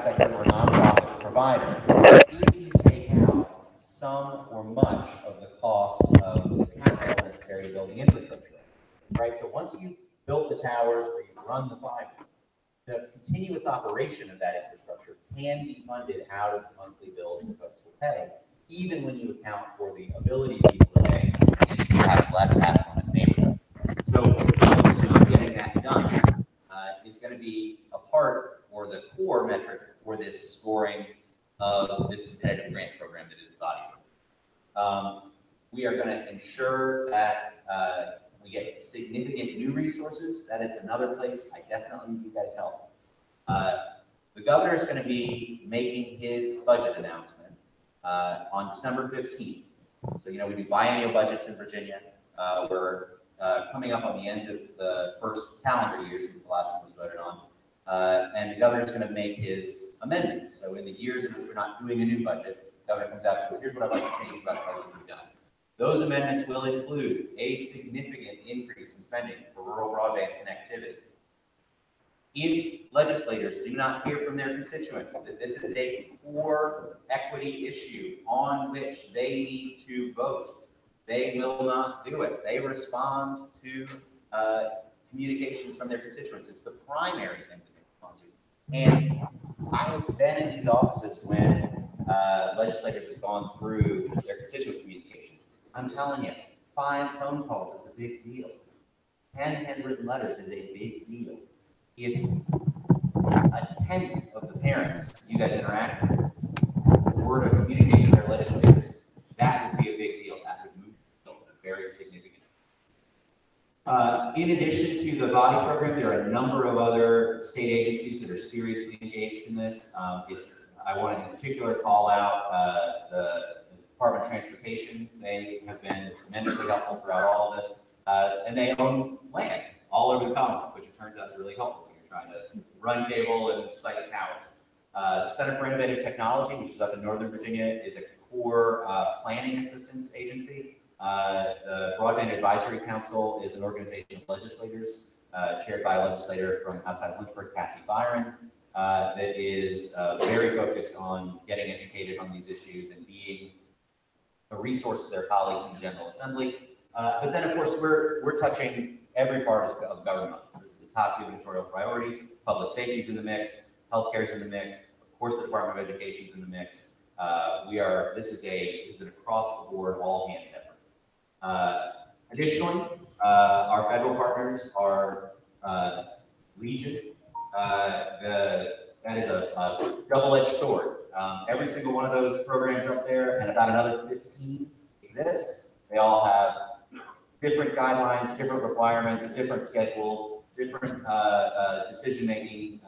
sector or nonprofit provider, if you take out some or much of the cost of the capital necessary to build the infrastructure, right? So once you've built the towers or you run the fiber, the continuous operation of that infrastructure can be funded out of monthly bills that folks will pay, even when you account for the ability of people to pay and perhaps less affluent neighborhoods. So focusing on getting that done is going to be a part or the core metric for this scoring of this competitive grant program that is the body. We are going to ensure that we get significant new resources. That is another place I definitely need you guys' help. The governor is going to be making his budget announcement on December 15th. So, you know, we do biennial budgets in Virginia. We're coming up on the end of the first calendar year since the last one was voted on. And the governor is going to make his amendments. So in the years in which we're not doing a new budget, the governor comes out and says, here's what I'd like to change about the budget we've done. Those amendments will include a significant increase in spending for rural broadband connectivity. If legislators do not hear from their constituents that this is a core equity issue on which they need to vote, they will not do it. They respond to communications from their constituents. It's the primary thing that they respond to. And I've been in these offices when legislators have gone through their constituent communications. I'm telling you, 5 phone calls is a big deal. 10 handwritten letters is a big deal. If a tenth of the parents you guys interact with were to communicate with their legislators, that would be a big deal. That would move the needle very significantly. In addition to the body program, there are a number of other state agencies that are seriously engaged in this. I want to in particular call out the Department of Transportation. They have been tremendously helpful throughout all of this. And they own land all over the Commonwealth, which it turns out is really helpful when you're trying to run cable and site towers. The Center for Innovative Technology, which is up in Northern Virginia, is a core planning assistance agency. The Broadband Advisory Council is an organization of legislators chaired by a legislator from outside of Lynchburg, Kathy Byron, that is very focused on getting educated on these issues and being a resource to their colleagues in the General Assembly. But then, of course, we're touching every part of government. This is the top gubernatorial priority. Public safety is in the mix. Healthcare is in the mix. Of course, the Department of Education is in the mix. This is an across the board, all hands effort. Additionally, our federal partners are Legion. That is a double-edged sword. Every single one of those programs up there, and about another 15 exist. They all have different guidelines, different requirements, different schedules, different decision-making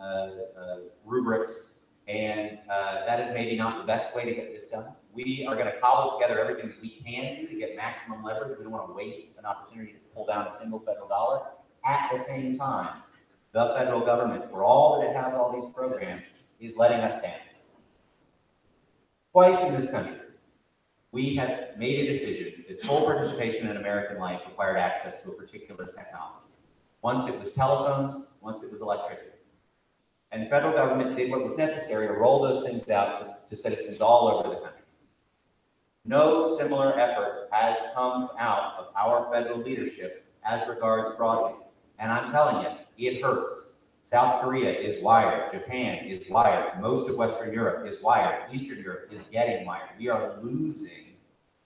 rubrics, and that is maybe not the best way to get this done. We are going to cobble together everything that we can do to get maximum leverage. We don't want to waste an opportunity to pull down a single federal dollar. At the same time, the federal government, for all that it has all these programs, is letting us down. Twice in this country, we have made a decision that full participation in American life required access to a particular technology. Once it was telephones, once it was electricity. And the federal government did what was necessary to roll those things out to citizens all over the country. No similar effort has come out of our federal leadership as regards broadband. And I'm telling you, it hurts. South Korea is wired. Japan is wired. Most of Western Europe is wired. Eastern Europe is getting wired. We are losing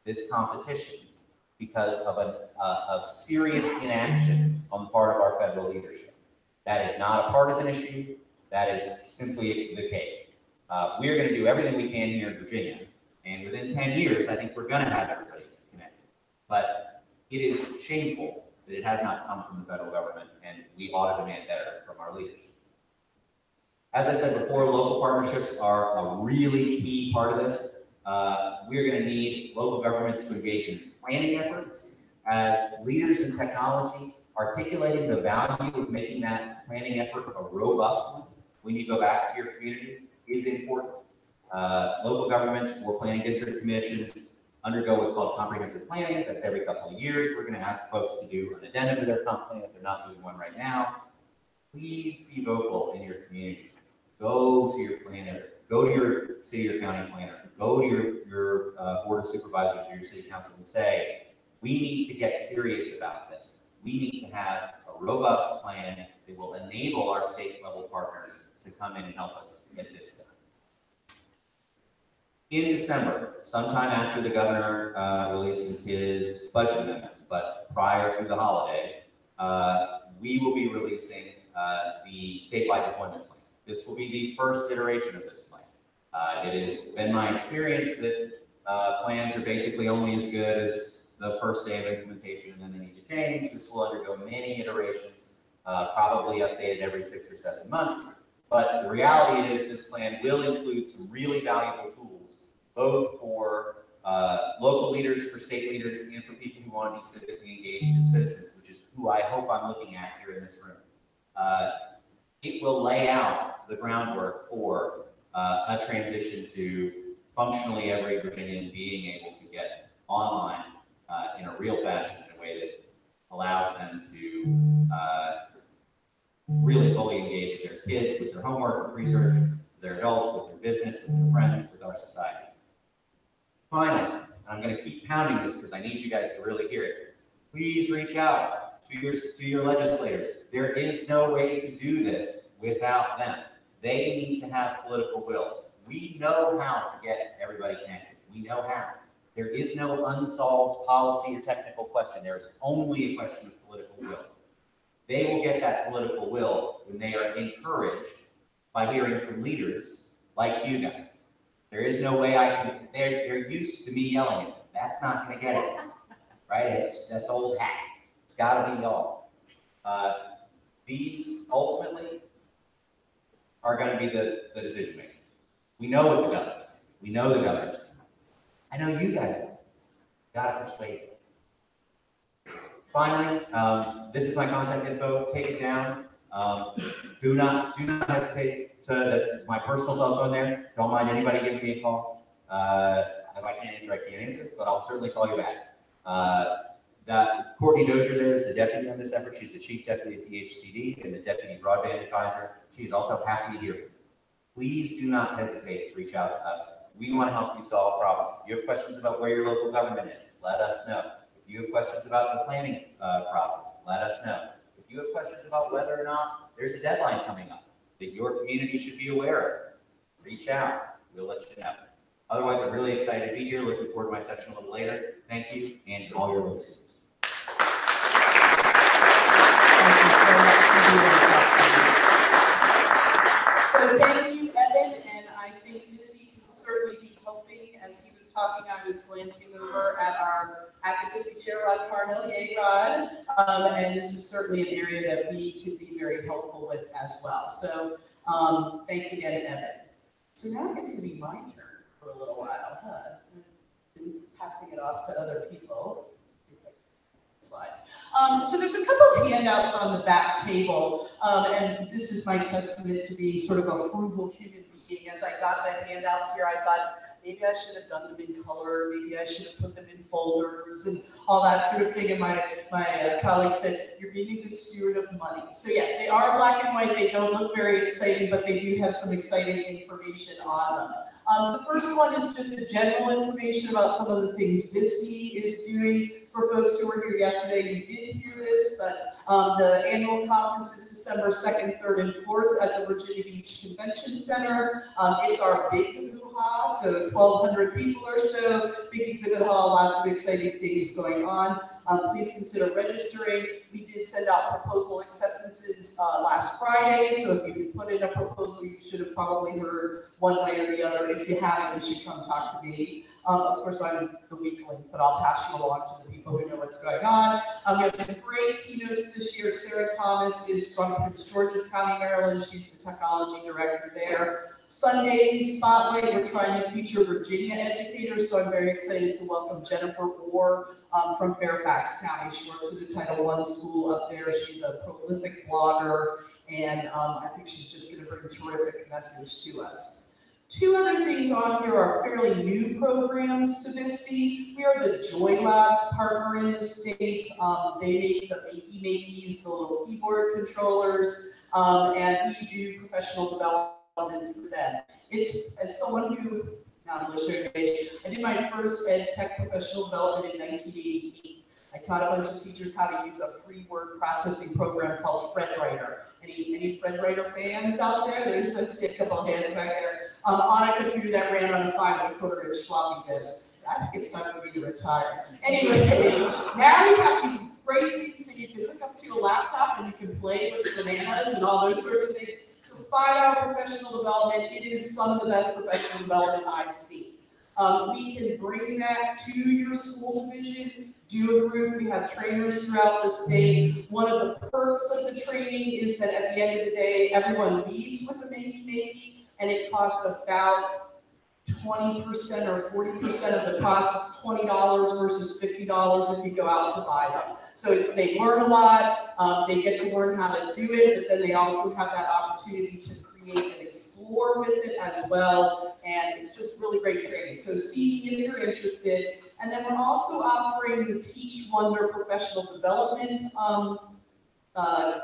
this competition because of serious inaction on the part of our federal leadership. That is not a partisan issue. That is simply the case. We are going to do everything we can here in Virginia. And within 10 years, I think we're going to have everybody connected. But it is shameful that it has not come from the federal government, and we ought to demand better from our leaders. As I said before, local partnerships are a really key part of this. We're going to need local governments to engage in planning efforts. As leaders in technology, articulating the value of making that planning effort a robust one when you go back to your communities is important. Local governments or planning district commissions undergo what's called comprehensive planning. That's every couple of years. We're going to ask folks to do an addendum to their comp plan if they're not doing one right now. Please be vocal in your communities. go to your planner, go to your city or county planner, go to your board of supervisors or your city council and say, we need to get serious about this. We need to have a robust plan that will enable our state level partners to come in and help us get this done. In December, sometime after the governor releases his budget amendments, but prior to the holiday, we will be releasing the statewide deployment plan. This will be the first iteration of this plan. It has been my experience that plans are basically only as good as the first day of implementation, and then they need to change. This will undergo many iterations, probably updated every 6 or 7 months. But the reality is this plan will include some really valuable tools, both for local leaders, for state leaders, and for people who want to be civically engaged as citizens, which is who I hope I'm looking at here in this room. It will lay out the groundwork for a transition to functionally every Virginian being able to get online in a real fashion, in a way that allows them to really fully engage with their kids, with their homework, with research, with their adults, with their business, with their friends, with our society. Finally, and I'm going to keep pounding this because I need you guys to really hear it. Please reach out to your legislators. There is no way to do this without them. They need to have political will. We know how to get everybody connected. We know how. There is no unsolved policy or technical question. There is only a question of political will. They will get that political will when they are encouraged by hearing from leaders like you guys. There is no way I can, they're used to me yelling at them. That's not going to get it, right? That's old hat. It's got to be y'all. These ultimately are going to be the decision makers. We know what the governor's doing. We know the governor's doing. I know you guys know. Got to persuade them. Finally, this is my contact info. Take it down. Do not hesitate to. That's my personal cell phone there. Don't mind anybody giving me a call. If I can't answer, I can't answer, but I'll certainly call you back. That Courtney Dozier there is the deputy on this effort. She's the chief deputy at DHCD and the deputy broadband advisor. She's also happy to hear from you. Please do not hesitate to reach out to us. We want to help you solve problems. If you have questions about where your local government is, let us know. If you have questions about the planning process, let us know. If you have questions about whether or not there's a deadline coming up that your community should be aware of, reach out. We'll let you know. Otherwise, I'm really excited to be here. Looking forward to my session a little later. Thank you, and all your listeners. Thank you so much for doing that. So thank you, Evan, and I think Misty can certainly be helping. As he was talking, I was glancing over at our advocacy chair, Rod Carnell, yay, Rod. And this is certainly an area that we can be very helpful with as well. So thanks again, Evan. So now it's going to be my turn for a little while. I've been passing it off to other people. Slide. So there's a couple of handouts on the back table, and this is my testament to being sort of a frugal human being. As I got the handouts here, I thought maybe I should have done them in color, maybe I should have put them in folders and all that sort of thing. And my colleague said, you're being a good steward of money. So yes, they are black and white. They don't look very exciting, but they do have some exciting information on them. The first one is just a general information about some of the things VSTE is doing. For folks who were here yesterday, you did hear this, but the annual conference is December 2nd, 3rd, and 4th at the Virginia Beach Convention Center. It's our big hoo-ha, so 1,200 people or so, big exhibit hall, lots of exciting things going on. Please consider registering. We did send out proposal acceptances last Friday, so if you could put in a proposal, you should have probably heard one way or the other. If you haven't, you should come talk to me. Of course, I'm the weak link, but I'll pass you along to the people who know what's going on. We have some great keynotes this year. Sarah Thomas is from Prince George's County, Maryland. She's the technology director there. Sunday Spotlight, we're trying to feature Virginia educators, so I'm very excited to welcome Jennifer Orr from Fairfax County. She works at a Title I school up there. She's a prolific blogger, and I think she's just going to bring a terrific message to us. Two other things on here are fairly new programs to VSTE. We are the Joy Labs partner in the state. They make the Makey Makeys, the little keyboard controllers, and we do professional development development for them. It's, as someone who, now I'm illustrating age, I did my first ed tech professional development in 1988. I taught a bunch of teachers how to use a free word processing program called FredWriter. Any FredWriter fans out there? There's, I see a couple of hands back there. On a computer that ran on a 5.25-inch floppy disk. I think it's time for me to retire. Anyway, now we have these great things that you can hook up to a laptop and you can play with bananas and all those sorts of things. So 5-hour professional development, it is some of the best professional development I've seen. We can bring that to your school division, do a group. We have trainers throughout the state. One of the perks of the training is that at the end of the day, everyone leaves with a maybe, and it costs about 20% or 40% of the cost. It's $20 versus $50 if you go out to buy them. So it's, they learn a lot, they get to learn how to do it, but then they also have that opportunity to create and explore with it as well, and it's just really great training. So see if you're interested. And then we're also offering the Teach Wonder professional development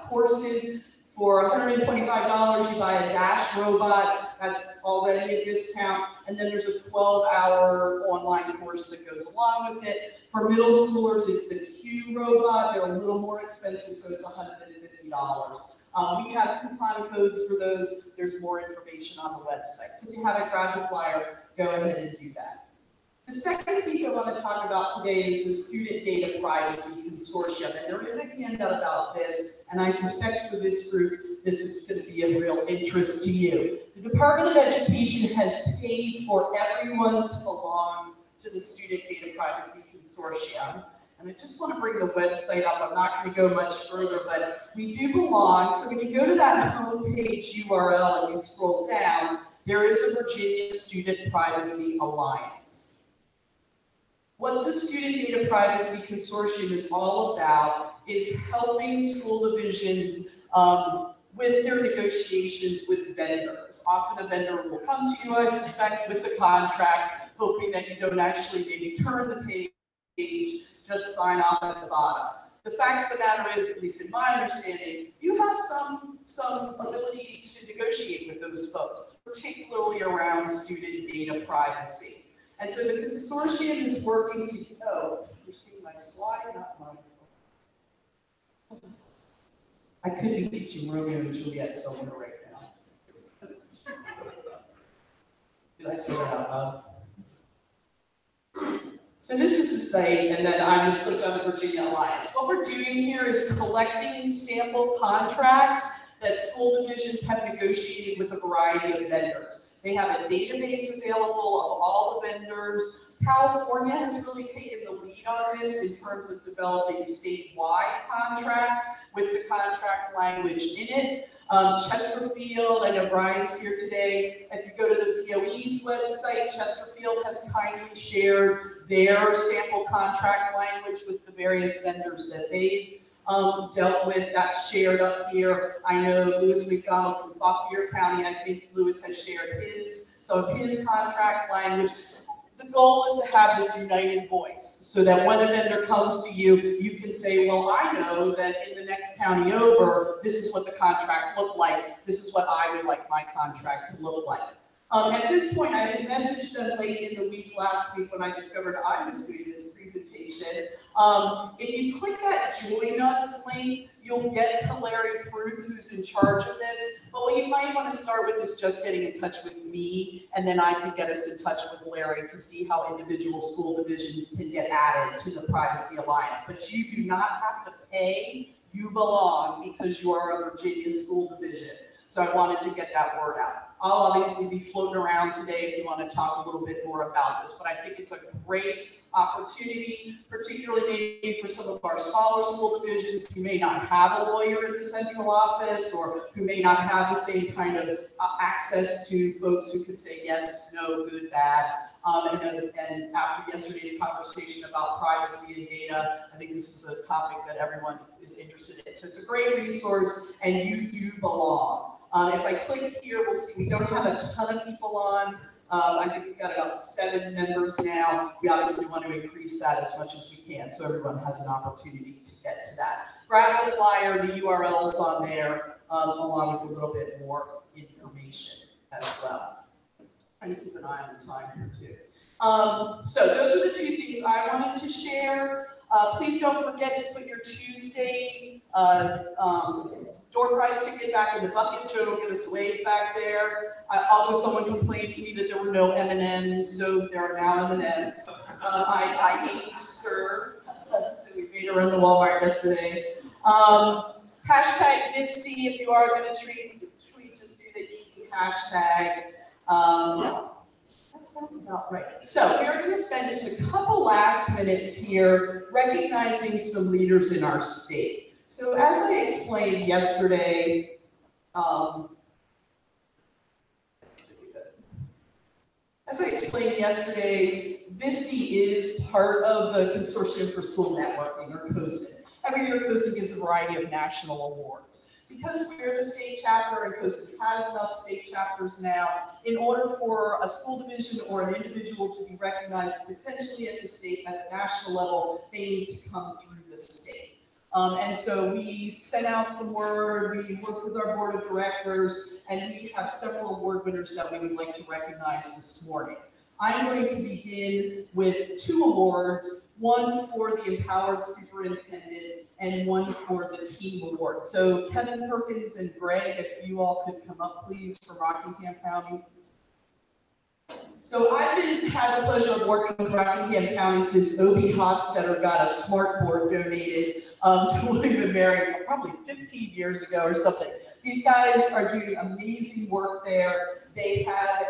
courses. For $125, you buy a Dash robot, that's already a discount, and then there's a 12-hour online course that goes along with it. For middle schoolers, it's the Q robot, they're a little more expensive, so it's $150. We have coupon codes for those, there's more information on the website. So if you haven't grabbed a flyer, go ahead and do that. The second piece I want to talk about today is the Student Data Privacy Consortium, and there is a handout about this, and I suspect for this group, this is going to be of real interest to you. The Department of Education has paid for everyone to belong to the Student Data Privacy Consortium, and I just want to bring the website up. I'm not going to go much further, but we do belong. So when you go to that homepage URL and you scroll down, there is a Virginia Student Privacy Alliance. What the Student Data Privacy Consortium is all about is helping school divisions with their negotiations with vendors. Often a vendor will come to you, I suspect, with a contract, hoping that you don't actually maybe turn the page, just sign off at the bottom. The fact of the matter is, at least in my understanding, you have some ability to negotiate with those folks, particularly around student data privacy. And so the consortium is working to, oh, you're seeing my slide, not mine. I could be teaching Romeo and Juliet somewhere right now. Did I say that out loud? So this is the site, and then I just clicked on the Virginia Alliance. What we're doing here is collecting sample contracts that school divisions have negotiated with a variety of vendors. They have a database available of all the vendors. California has really taken the lead on this in terms of developing statewide contracts with the contract language in it. Chesterfield, I know Brian's here today. If you go to the DOE's website, Chesterfield has kindly shared their sample contract language with the various vendors that they've dealt with. That's shared up here. I know Lewis McDonald from Fauquier County, I think Lewis has shared some of his contract language. The goal is to have this united voice so that when a vendor comes to you, you can say, well, I know that in the next county over, this is what the contract looked like. This is what I would like my contract to look like. At this point, I had messaged them late in the week last week when I discovered I was doing this presentation. If you click that Join Us link, you'll get to Larry Fruth, who's in charge of this. But what you might want to start with is just getting in touch with me, and then I can get us in touch with Larry to see how individual school divisions can get added to the Privacy Alliance. But you do not have to pay. You belong because you are a Virginia school division. So I wanted to get that word out. I'll obviously be floating around today if you want to talk a little bit more about this, but I think it's a great opportunity, particularly maybe for some of our smaller school divisions who may not have a lawyer in the central office or who may not have the same kind of access to folks who could say yes, no, good, bad. And after yesterday's conversation about privacy and data, I think this is a topic that everyone is interested in. So it's a great resource, and you do belong. If I click here, we'll see we don't have a ton of people on. I think we've got about 7 members now. We obviously want to increase that as much as we can, so everyone has an opportunity to get to that. Grab the flyer, the URL's on there, along with a little bit more information as well. Trying to keep an eye on the time here too. So those are the two things I wanted to share. Please don't forget to put your Tuesday door prize ticket back in the bucket. Joe will give us a wave back there. Also, someone complained to me that there were no M&Ms, so there are now M&Ms. I hate to serve, so we made her run to Walmart yesterday. Hashtag VSTE if you are going to tweet, just do the easy hashtag. That sounds about right. So we're going to spend just a couple last minutes here recognizing some leaders in our state. So as I explained yesterday, VSTE is part of the Consortium for School Networking, or COSN. Every year, COSN gives a variety of national awards. Because we're the state chapter and COSN has enough state chapters now, in order for a school division or an individual to be recognized potentially at the state, at the national level, they need to come through the state. And so we sent out some word, we worked with our board of directors, and we have several award winners that we would like to recognize this morning. I'm going to begin with 2 awards, one for the Empowered Superintendent and one for the Team Award. So Kevin Perkins and Greg, if you all could come up, please, from Rockingham County. So I've had the pleasure of working with Rockingham County since O.B. Hostetter got a smart board donated to William & Mary probably 15 years ago or something. These guys are doing amazing work there. They have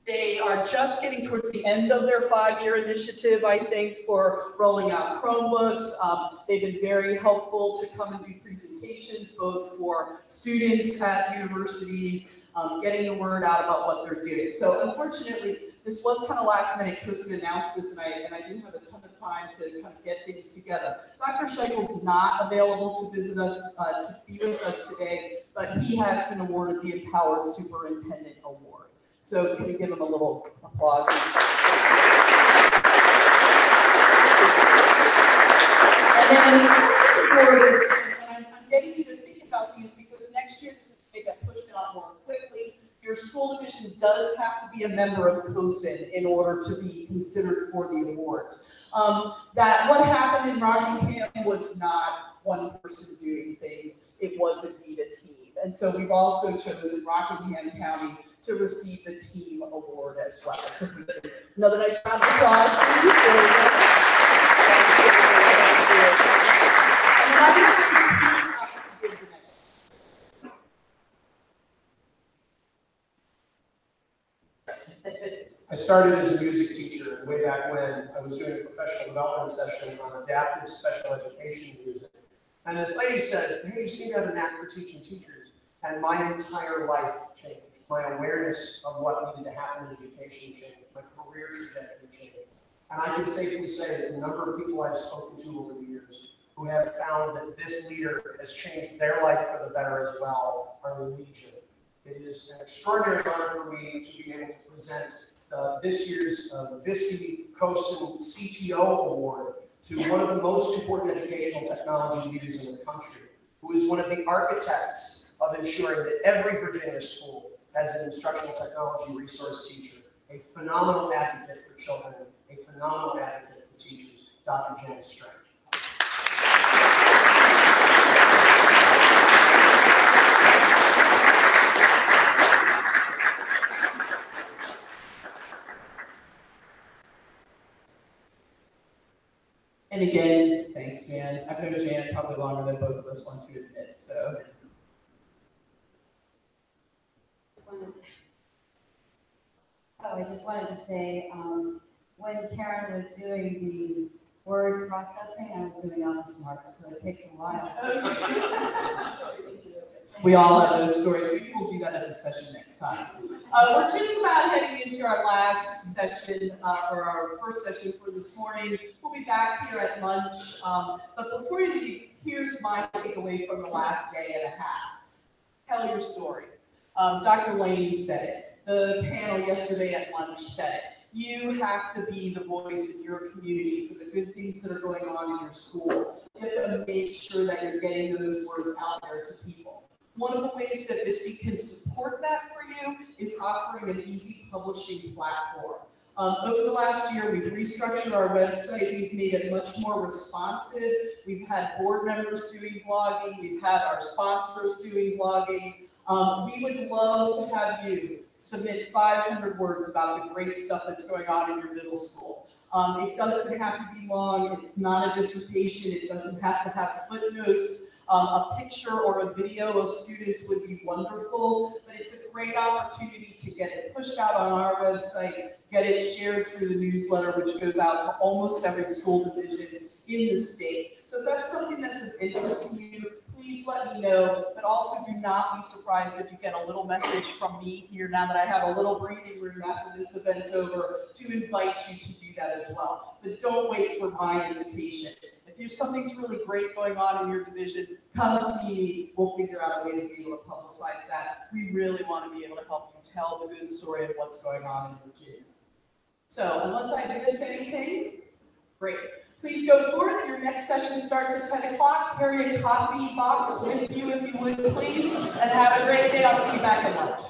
they are just getting towards the end of their 5-year initiative, I think, for rolling out Chromebooks. They've been very helpful to come and do presentations, both for students at universities, getting the word out about what they're doing. So unfortunately, this was kind of last minute. COSN announced this, and I didn't have a ton of time to kind of get things together. Dr. Scheichel's not available to visit us, to be with us today, but he has been awarded the Empowered Superintendent Award. So can we give him a little applause? And then the second award is, and I'm getting you to think about these because next year this is going to get pushed out more quickly. Your school division does have to be a member of COSN in order to be considered for the awards. That what happened in Rockingham was not one person doing things, it was indeed a team. And so we've also chosen Rockingham County to receive the team award as well. So another nice round of applause. And then I think I started as a music teacher, and way back when I was doing a professional development session on adaptive special education music. And this lady said, hey, you seem to have a knack for teaching teachers. And my entire life changed. My awareness of what needed to happen in education changed. My career trajectory changed. And I can safely say that the number of people I've spoken to over the years who have found that this leader has changed their life for the better as well are legion. It is an extraordinary honor for me to be able to present this year's VSTE COSN CTO Award to one of the most important educational technology leaders in the country, who is one of the architects of ensuring that every Virginia school has an instructional technology resource teacher, a phenomenal advocate for children, a phenomenal advocate for teachers, Dr. Jen Strank. And again, thanks, Jan. I've known Jan probably longer than both of us want to admit, so. I just wanted to say, when Karen was doing the word processing, I was doing office marks, so it takes a while. We all have those stories. Maybe we'll do that as a session next time. We're just about heading into our last session, or our first session for this morning. We'll be back here at lunch. But before you leave, here's my takeaway from the last day and a half. Tell your story. Dr. Lane said it. The panel yesterday at lunch said it. You have to be the voice in your community for the good things that are going on in your school. You have to make sure that you're getting those words out there to people. One of the ways that VSTE can support that for you is offering an easy publishing platform. Over the last year, we've restructured our website. We've made it much more responsive. We've had board members doing blogging. We've had our sponsors doing blogging. We would love to have you submit 500 words about the great stuff that's going on in your middle school. It doesn't have to be long. It's not a dissertation. It doesn't have to have footnotes. A picture or a video of students would be wonderful, but it's a great opportunity to get it pushed out on our website, get it shared through the newsletter, which goes out to almost every school division in the state. So if that's something that's of interest to you, please let me know, but also do not be surprised if you get a little message from me here now that I have a little breathing room after this event's over to invite you to do that as well. But don't wait for my invitation. If there's something's really great going on in your division, come see me. We'll figure out a way to be able to publicize that. We really want to be able to help you tell the good story of what's going on in Virginia. So unless I missed anything, great. Please go forth. Your next session starts at 10 o'clock. Carry a coffee box with you if you would, please. And have a great day. I'll see you back at lunch.